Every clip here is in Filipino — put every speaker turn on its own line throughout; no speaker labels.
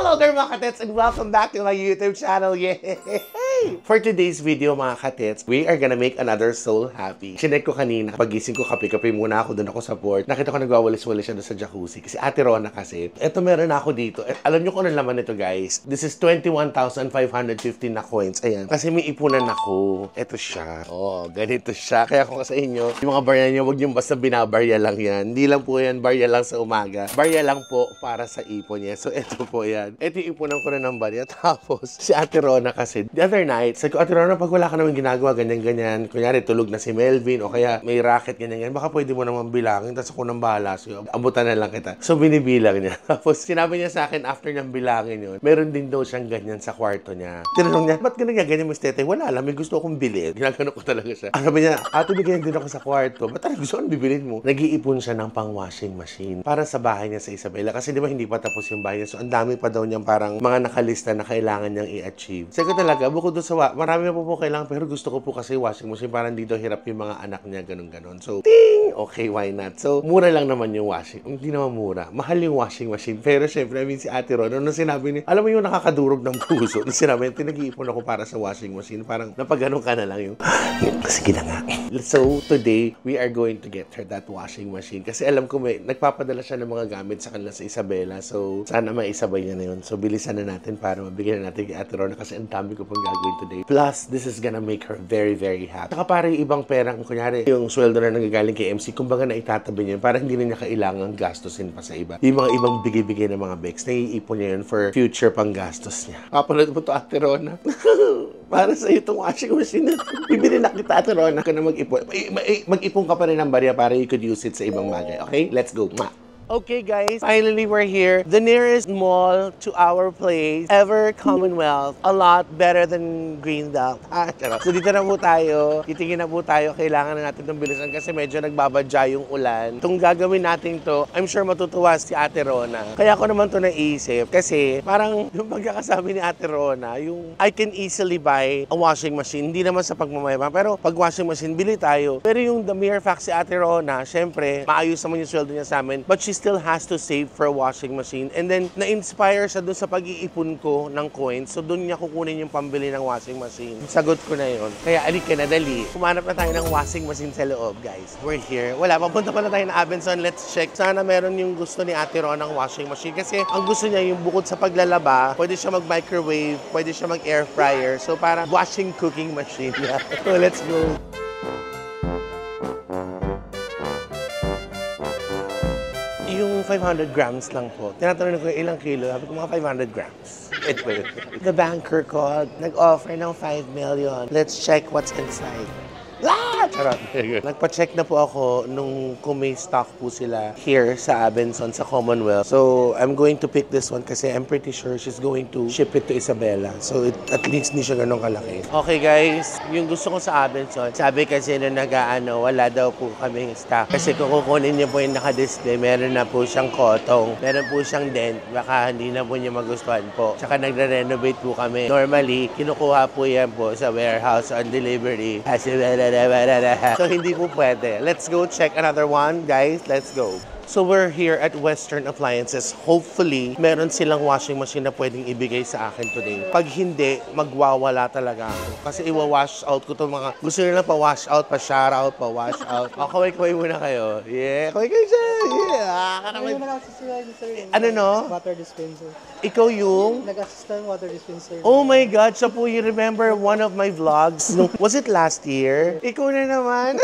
Hello there mga katits and welcome back to my YouTube channel. Yay! For today's video mga katits, we are gonna make another soul happy. Chinek ko kanina, pagising ko kape-kape muna ako, doon ako sa port. Nakita ko nagwawalis-walis siya doon sa jacuzzi. Kasi Ate Rona kasi, eto meron ako dito. Alam nyo kung ano laman nito guys. This is 21,515 na coins. Ayan. Kasi may ipunan ako. Eto siya. Oh, ganito siya. Kaya kung sa inyo, yung mga barya nyo, huwag nyo basta binabarya lang yan. Hindi lang po yan barya lang sa umaga. Barya lang po para sa ipon niya. So eto po yan. Eto yung ipunan ko na ng barya. Tapos, si Ate Rona kasi, the other night, sabi ko, Ate Rona, pag wala ka naman ginagawa, ganyan-ganyan, kunyari, tulog na si Melvin, o kaya may racket, ganyan-ganyan, baka pwede mo naman bilangin, tapos ako nang bahala sa'yo. Abutan na lang kita. So, binibilang niya. Tapos, sinabi niya sa akin, after niyang bilangin yun, meron din daw siyang ganyan sa kwarto niya. Tinanong niya, ba't ganyan mo si Tete? Wala lang, may gusto akong bilhin. Ginagano ko talaga siya. Sabi niya, ate, bigyan din ako sa kwarto. Ba't talaga gusto akong bibilhin mo? Nag-iipon siya ng pang-washing machine para sa bahay niya sa Isabela. Kasi di ba hindi pa tapos yung bahay niya. So, ang dami pa daw niyang parang mga nakalista na kailangan niyang i-achieve. Sabi ko talaga, bukod doon sa marami na po kailangan, pero gusto ko po kasi washing machine para hindi daw hirap yung mga anak niya, ganun-ganon. So, ting! Okay, why not? So, mura lang naman yung washing. Hindi naman mura. Mahal yung washing machine. Pero syempre, I mean, si Ate Ron, nung sinabi niya, alam mo yung nakakadurog ng puso. Nung sinabi niya, nag-iipon ako para sa washing machine. Parang napaganon ka na lang yung, sige na nga. So, today, we are going to get her that washing machine. Kasi alam ko may, nagpapadala siya ng mga gamit sa kanila sa Isabela. So, sana maisabay niya na yun. So, bilisan na natin para mabigyan na natin kay Ate Ron kasi ang dami ko pang gagawin today. Plus, this is gonna make her very, very happy. Saka parang ibang perang, kunyari, yung sweldo na nanggagaling kay MC, kumbaga na itatabi niya, para hindi na niya kailangan gastusin pa sa iba. Yung mga ibang bigay-bigay ng mga beks, naiipon niya yun for future pang gastos niya. Kapanood mo to, Ate Rona. Para sa itong washing machine na to. Bibili na kita, Ate Rona, ka na mag-ipon. Mag-ipon ka pa rin ng barya para you could use it sa ibang bagay. Okay? Let's go. Okay guys, finally we're here. The nearest mall to our place, ever Commonwealth. A lot better than Greenbelt. So dito na po tayo. Titingin na po tayo. Kailangan na natin itong bilisan kasi medyo nagbabadya yung ulan. Itong gagawin natin to, I'm sure matutuwa si Ate Rona. Kaya ako naman to naisip kasi parang yung pagkakasabi ni Ate Rona, yung I can easily buy a washing machine. Hindi naman sa pagmamayabang, pero pag washing machine, bili tayo. Pero yung the mere fact si Ate Rona, syempre, maayos naman yung sweldo niya sa amin. But she still has to save for a washing machine. And then, na-inspire siya dun sa pag-iipon ko ng coins. So, dun niya kukunin yung pambili ng washing machine. Sagot ko na yun. Kaya, alika na, dali. Kumanap na tayo ng washing machine sa loob, guys. We're here. Wala, papunta pa na tayo na Abenson. Let's check. Sana meron yung gusto ni Ate Ron ng washing machine. Kasi, ang gusto niya yung bukod sa paglalaba, pwede siya mag-microwave, pwede siya mag-air fryer. So, parang washing cooking machine. So, let's go. Yung 500 grams lang po. Tinatanong ko ilang kilo. Sabi ko mga 500 grams. The banker called. Nag-offer ng 5 million. Let's check what's inside. Charot. Nagpa-check na po ako nung kung may stock po sila here sa Abenson, sa Commonwealth. So, I'm going to pick this one kasi I'm pretty sure she's going to ship it to Isabela. So, at least hindi siya ganun kalaki. Okay guys, yung gusto ko sa Abenson, sabi kasi na wala daw po kaming stock. Kasi kung kukunin niyo po yung naka-display, meron na po siyang kotong, meron po siyang dent, baka hindi na po niya magustuhan po. Tsaka nagre-renovate po kami. Normally, kinukuha po yan po sa warehouse on delivery. Kasi so, hindi po pwede. Let's go check another one, guys. Let's go. So, we're here at Western Appliances. Hopefully, meron silang washing machine na pwedeng ibigay sa akin today. Pag hindi, magwawala talaga ako. Kasi iwa-wash out ko itong mga... Gusto nila pa-wash out, pa-shout out, pa-wash out. Kaway-kaway muna kayo. Yeah, kaway kayo siya. Yeah. Ano no?
Water dispenser.
Ikaw yung...
Nag-assistant water dispenser.
Oh my God, siya po, you remember one of my vlogs? Was it last year? Ikaw na naman.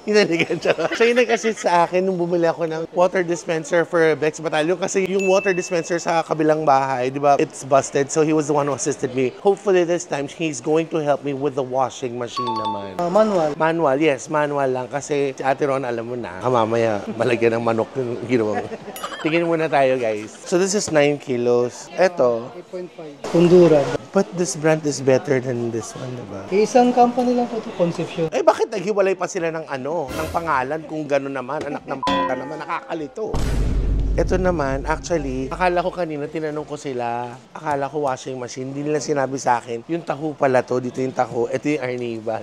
Inaligan siya. Siya yung nag-assist sa akin nung bumili ako ng water dispenser for Bex Batalyon kasi yung water dispenser sa kabilang bahay, di ba, it's busted. So he was the one who assisted me. Hopefully this time, he's going to help me with the washing machine naman.
Manual.
Manual, yes. Manual lang. Kasi si Ate Ron, alam mo na, mamaya malagyan ng manok yung ginawa mo. Tingin muna tayo, guys. So this is 9 kilos. Ito.
8.5. Kundura.
But this brand is better than this one, diba?
Isang company lang po ito, Concepcion.
Eh, bakit naghiwalay pa sila ng ng pangalan kung gano'n naman? Anak ng naman, nakakalito. Ito naman, actually, akala ko kanina, tinanong ko sila, akala ko washing machine, hindi nila sinabi sa akin, yung taho pala to, dito yung taho, ito yung Arniva.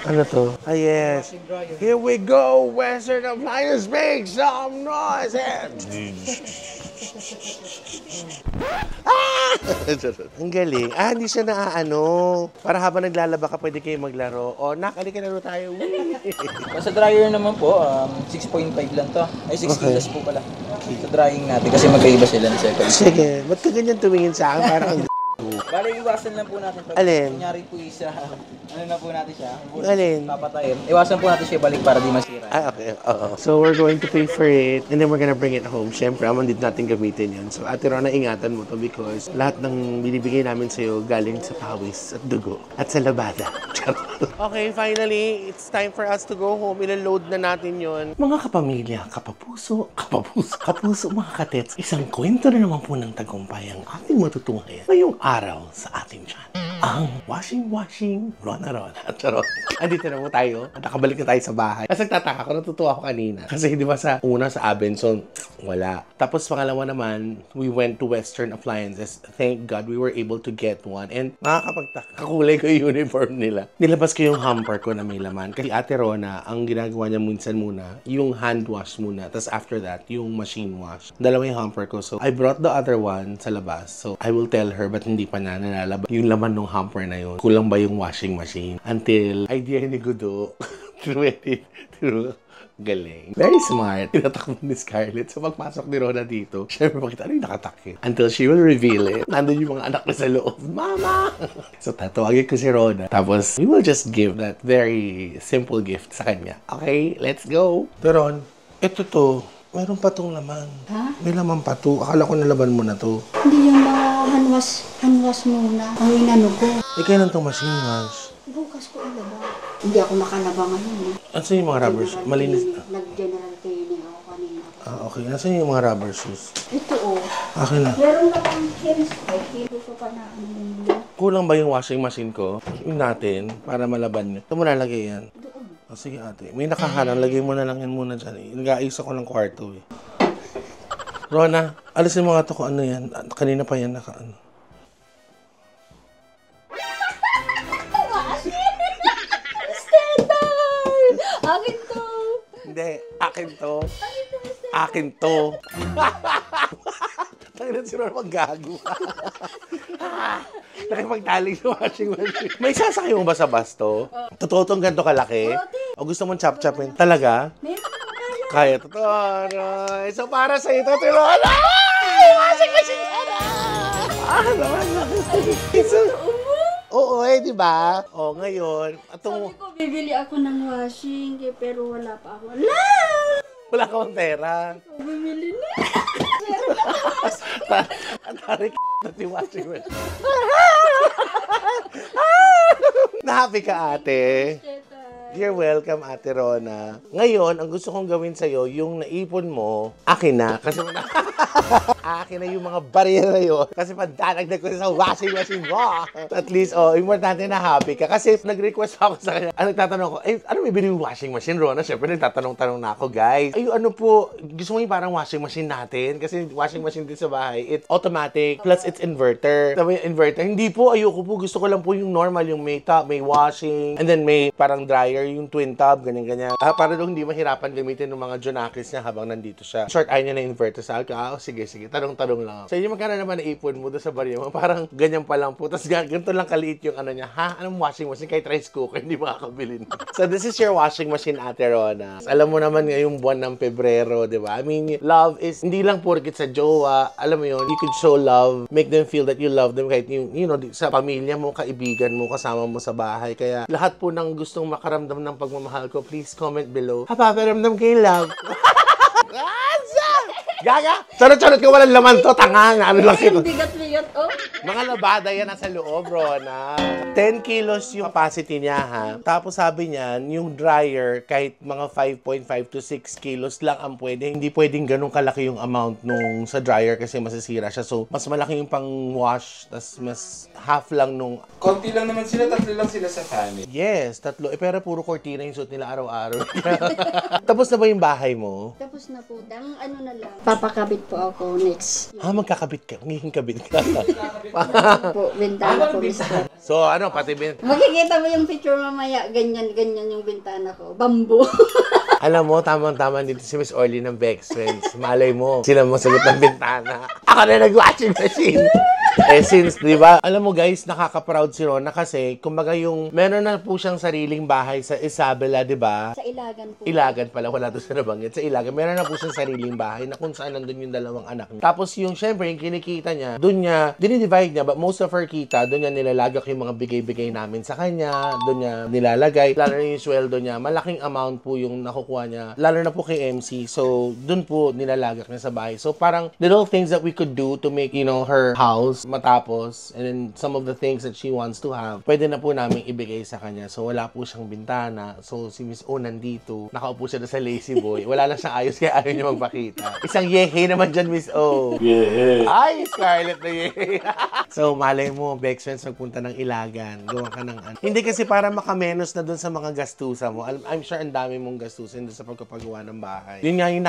Ano to? Ah, yes. Here we go, Western Appliance, make some noise! Ah! Ang galing. Ah, hindi siya naaano. Para habang naglalaba ka, pwede kayo maglaro. O, nakalika na tayo.
Sa dryer naman po, 6.5 lang to. Ay, 6
Okay.
kilos po pala. Sa drying natin kasi magkaiba sila ng second.
Sige, ba't ka ganyan tumingin sa akin? Parang ang
Bale, iwasan lang po natin. Pag
Alin?
kunyari po isa, ano na po natin siya?
Alin?
Papatayin. Iwasan po natin siya balik para di masira.
Ah, okay. Oo. So, we're going to pay for it and then we're gonna bring it home. Siyempre, aman dito natin gamitin yun. So, Ate Rona, ingatan mo to because lahat ng binibigay namin sa'yo galing sa pawis at dugo at sa labada. Okay, finally, it's time for us to go home. Ilo-load na natin yon. Mga kapamilya, kapuso, mga katets, isang kwento na naman po ng tagumpay ang ating matutunghayan ngayong araw sa ating channel. Ang washing, Rona. Charot. Andito na po tayo. Nakabalik na tayo sa bahay. Kasi nagtataka ako, natutuwa ako kanina. Kasi di ba sa una sa Abenson, wala. Tapos pangalawa naman, we went to Western Appliances. Thank God we were able to get one. And nakakapagtaka, kakulay ko yung uniform nila. Nilabas ko yung hamper ko na may laman. Kasi Ate Rona, ang ginagawa niya minsan muna, yung hand wash muna. Tapos after that, yung machine wash. Dalawa yung hamper ko. So, I brought the other one sa labas. So, I will tell her, but hindi pa na nalalabas yung laman ng hamper na yun. Kulang ba yung washing machine? Until, idea ni Gudo, through galing. Very smart. Tinatakbo ni Scarlett. So, pagpasok ni Rona dito, syempre makita ano yung nakatakip. Until she will reveal it. Nandun yung mga anak na sa loob. Mama! So, tatawagin ko si Rona. Tapos, we will just give that very simple gift sa kanya. Okay, let's go! Teron, ito to. Meron pa tong laman.
Ha?
May laman pa to. Akala ko nalaban mo na to.
Hindi yung mga hanwas muna. Ang inano ko.
Kailan tong machine wash?
Bukas ko ilaba. Hindi ako makalaba ngayon.
Ano yung mga rubbers? Malinis.
Nag-general cleaning ako kanina.
Ah, okay. Nasaan yung mga rubber shoes?
Ito oh.
Akin na.
Meron na akong heels ko. Hilo ko pa na ano.
Kulang ba yung washing machine ko? Yung natin, para malaban niyo. Ito mo lalagay yan.
Doon.
Oh, sige ate. May nakaharang. Lagay mo na lang yan muna dyan. Nag-aayos ako ng kwarto eh. Rona, alisin mo nga ito kung ano yan. Kanina pa yan naka ano.
Akin to!
Hindi, akin to. Akin to. Tanginan si Rona maggago. Nakipagtaling sa washing machine. May sasakay mo ba sa bus to? Totoo tong ganito kalaki? O gusto mong chop-chopin? Talaga?
Meron ako kaya.
Kaya, totoo. Aray. So, para sa ito, Rona! Washing machine ka na! Naman. Oo, di ba? O, ngayon, atong...
Sabi ko, bibili ako ng washing, pero wala pa ako.
Wala ka bang pera.
Bibili na.
Ang tarik na si washing machine. Na-happy ka, ate? You're welcome, Ate Rona. Ngayon, ang gusto kong gawin sa'yo, yung naipon mo, akin na. Kasi akin na yung mga barya na yun. Kasi padadagdag ko sa washing machine mo. At least, importante na happy ka. Kasi nag-request ako sa kanya. Nagtatanong ko, ano may binili yung washing machine, Rona? Siyempre, nagtatanong-tanong na ako, guys. Ay, ano po, gusto mo yung parang washing machine natin? Kasi washing machine din sa bahay, it's automatic, plus it's inverter. Sabi yung inverter, hindi po, ayoko po. Gusto ko lang po yung normal, yung may top, may washing, and then may parang dryer, yung twin tub, ganyan-ganyan. Para doon hindi mahirapan gamitin ng mga Junakis niya habang nandito siya. Short eye niya na inverter sa akin. Sige, tanong-tanong lang ako. Sa inyo, magkano naman naipon mo doon sa barya mo? Parang ganyan pa lang po. Tapos ganito lang kaliit yung ano niya. Ha? Anong washing machine? Kahit rice cooker, hindi makakabilin. So this is your washing machine, Ate Rona. Alam mo naman ngayong buwan ng Pebrero, di ba? I mean, love is hindi lang porkit sa jowa. Alam mo yun, you could show love, make them feel that you love them kahit you know, sa pamilya mo, kaibigan mo, kasama mo sa bahay. Kaya lahat po ng gustong makaramdam ng pagmamahal ko, please comment below. Paparamdam kayo love. Gaga! Charot-charot ka, walang laman to. Tanga nga, ano lang ito.
Bigat-bigat, oh.
Mga labada yan nasa loob, Rona. 10 kilos yung capacity niya, ha? Tapos sabi niyan, yung dryer, kahit mga 5.5 to 6 kilos lang ang pwede. Hindi pwedeng ganun kalaki yung amount nung sa dryer kasi masisira siya. So, mas malaki yung pang wash, tas mas half lang nung...
Konti lang naman sila, 3 lang sila sa family.
Yes, 3. Pero puro cortina yung suot nila araw-araw. Tapos na ba yung bahay mo?
Tapos na po, ano na lang. Magpapakabit po ako next.
Magkakabit ka. Ngihing kabit ka.
Po, bintana ko, mister.
So, ano, pati
Makikita mo yung picture mamaya. Ganyan yung bintana ko. Bamboo.
alam mo, tamang-tama dito si Miss Orly ng Bex Friends. Malay mo, sila masagot ng bintana. Ako na nag-washing machine. Since, di ba? Alam mo guys, nakaka-proud si Rona kasi, kumbaga yung, meron na po siyang sariling bahay sa Isabela, di ba?
Sa Ilagan po.
Ilagan pala, wala to sa nabanggit. Sa Ilagan, meron na po siyang sariling bahay na kung saan nandun yung dalawang anak niya. Tapos yung, syempre, yung kinikita niya, dun niya, dinidivide niya, but most of her kita, dun niya nilalagak yung mga bigay-bigay namin sa kanya, dun niya nilalagay, lalo na yung sweldo niya, malaking amount po yung nakukuha niya, lalo na po kay MC, so dun po nilalagak niya sa bahay. So parang little things that we could do to make, you know, her house matapos, and then some of the things that she wants to have, pwede na po namin ibigay sa kanya. So wala po siyang bintana, so si Miss O nandito, nakaupo siya na sa lazy boy, wala lang siyang ayos kaya ayaw niya magpakita. Isang yehe naman dyan, Miss O. Yeah. Ay, Scarlett na yehe. So malay mo, Bex Friends, magpunta ng Ilagan, gawa ka ng ano. Hindi kasi para makamenos na dun sa mga gastusa mo. I'm sure ang dami mong gastusin dun sa pagkapagawa ng bahay. Yun nga yung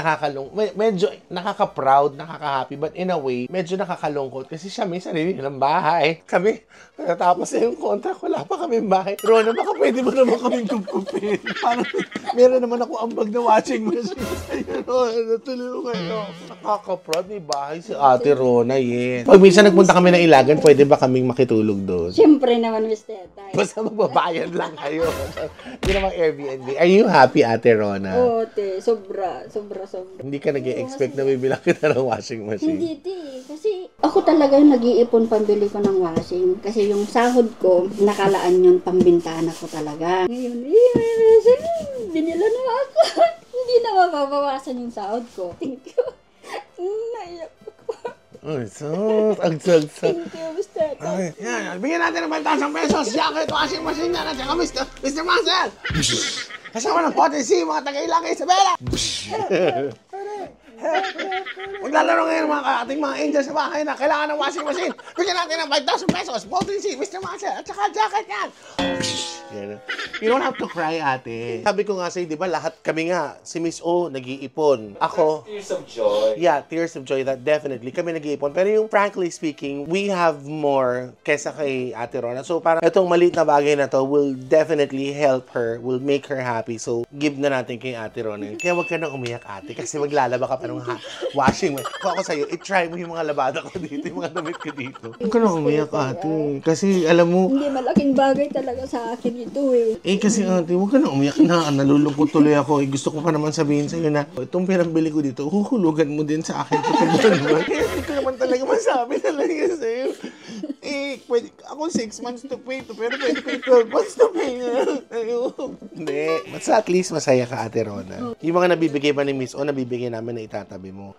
medyo nakaka-proud, nakaka-happy, but in a way, medyo nakakalungkot kasi siya may sarili ng bahay. Kami, natapos na yung contract, wala pa kaming bahay. Rona, baka pwede mo naman kaming kupkupin. Parang, meron naman ako ambag na washing machine. Ayun, natuloy ko kayo. Nakaka-proud, may bahay si Ate Rona, yes. Pag minsan nagpunta kami ng Ilagan, pwede ba kaming makitulog doon?
Siyempre naman, Mr. Tay.
Basta magbabayad lang kayo. Hindi naman Airbnb. Are you happy, Ate Rona?
Oo, te. Sobra.
Hindi ka nag-i-expect na bibilang kita ng washing machine?
Hindi, te. Kasi ako talaga yung nag-iipon pambili ko ng washing. Kasi yung sahod ko, nakalaan yun pambintana ko talaga. Ngayon, binila na ako. Hindi na mababawasan yung sahod ko. Thank you. Naiyak ako.
Ay, sus. Ang sagsa.
Thank you, Mr. Tay.
Ay, yan. Bigyan natin ng 5,000 pesos. Jacket, washing machine yan. At saka Mr. Marcel. Kasama ng potency, mga taga-Ilagan, Isabela. Maglalaro ngayon mga ating mga angels sa bahay na kailangan ng washing machine. Bigyan natin ng 5,000 pesos. Potency, Mr. Marcel. At saka jacket yan. You don't have to cry, ate. Sabi ko nga sa'yo, di ba, lahat kami nga, si Miss O, nag-iipon. Ako,
Tears of joy.
yeah, tears of joy, that definitely. Kami nag-iipon. Pero yung frankly speaking, we have more kesa kay Ate Rona. So parang itong maliit na bagay na to will definitely help her, will make her happy. So give na natin kay Ate Rona. Kaya wag ka nang umiyak, ate, kasi maglalaba ka pa ng washing machine. Kung ako sa'yo, i-try mo yung mga labada ko dito, yung mga damit ko dito. Huwag ka nang umiyak, ate. Kasi alam mo,
Hindi malaking bagay talaga sa akin ito eh.
kasi ate, huwag ka na umiyak na. Nalulungkot tuloy ako. Gusto ko pa naman sabihin sa'yo na itong pinambili ko dito, huhulugan mo din sa akin. Kaya hindi ko naman talaga masabi talaga sa'yo. Pwede, ako 6 months to pay to, pero pwede ko 12 months to pay na. Hindi. But at least masaya ka, Ate Rona. Yung mga nabibigay ba ni Miss O, nabibigay namin na itatabi mo.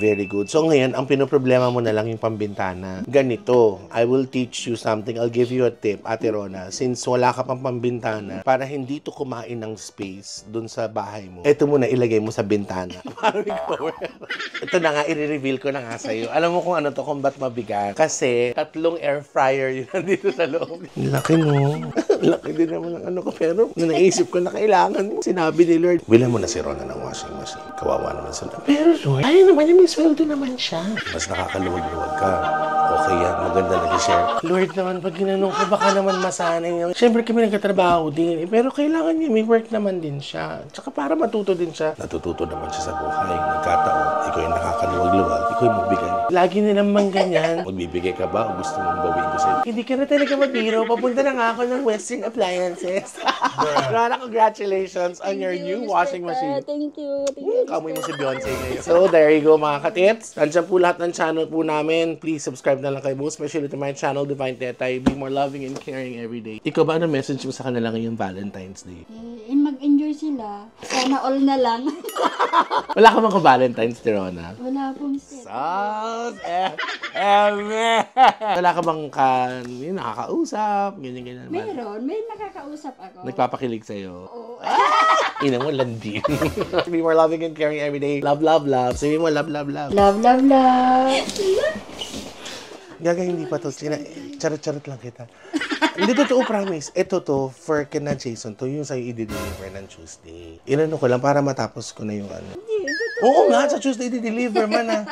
Very good. So ngayon, ang pinoproblema mo na lang yung pambintana. Ganito, I will teach you something. I'll give you a tip, Ate Rona. Since wala ka pang pambintana, para hindi to kumain ng space dun sa bahay mo, ito muna ilagay mo sa bintana. Para may power. Ito na nga, i-reveal ko na nga sa'yo. Alam mo kung ano to, kung ba't mabigat? Kasi 3 air fryer yun nandito sa loob. Laki mo. Laki din naman ang ano ko. Pero naisip ko na kailangan mo. Sinabi ni Lord, bilan mo na si Rona ng washing machine. Kawawa naman sila. Pero Lord, ayaw naman yung may sweldo naman siya. Mas nakakaluwag-luwag ka. Okay yan, maganda nag-share. Lord naman, pag ginanong ko, baka naman masanay niya. Siyempre kami nagkatrabaho din. Pero kailangan niya, may work naman din siya. Tsaka para matuto din siya. Natututo naman siya sa buhay. Nagkataon, ikaw yung nakakaluwag-luwag. Ikaw yung magbigay. Lagi nilang ganyan. Magbibigay ka ba o gusto mong bawiin ko sa'yo? Hindi ka na talaga mabiro. Papunta na nga ako ng Western Appliances. Rona, congratulations on your new washing machine.
Thank you. Thank you.
Kamoy mo si Beyonce ngayon. So, there you go mga katits. Nandiyan po lahat ng channel po namin. Please subscribe na lang kayo. Most especially to my channel, Divine Tetay. Be more loving and caring every day. Ikaw ba, ano message mo sa kanila ngayong Valentine's Day?
Mag-enjoy sila. Sana all na lang.
Wala ka mga Valentine's, Rona?
Wala pong set.
Sos! Wala ka bang nakakausap? Ganyan-ganyan.
Meron. May nakakausap ako.
Nagpapakilig sa'yo?
Oo.
Ina mo, landi. Be more loving and caring every day. Love, love, love. Sabi mo, love, love, love.
Love, love, love.
Gaga, hindi pa to. Charot-charot lang kita. Hindi totoo, promise. Ito to, for kina Jason, to yung sa'yo i-deliver ng Tuesday. Inano ko lang para matapos ko na yung ano.
Hindi, totoo.
Oo nga, sa Tuesday di-deliver man ah.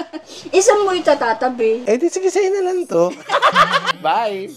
Isang mo itatatabi.
Eh di sige, sa'yo na lang to. Bye!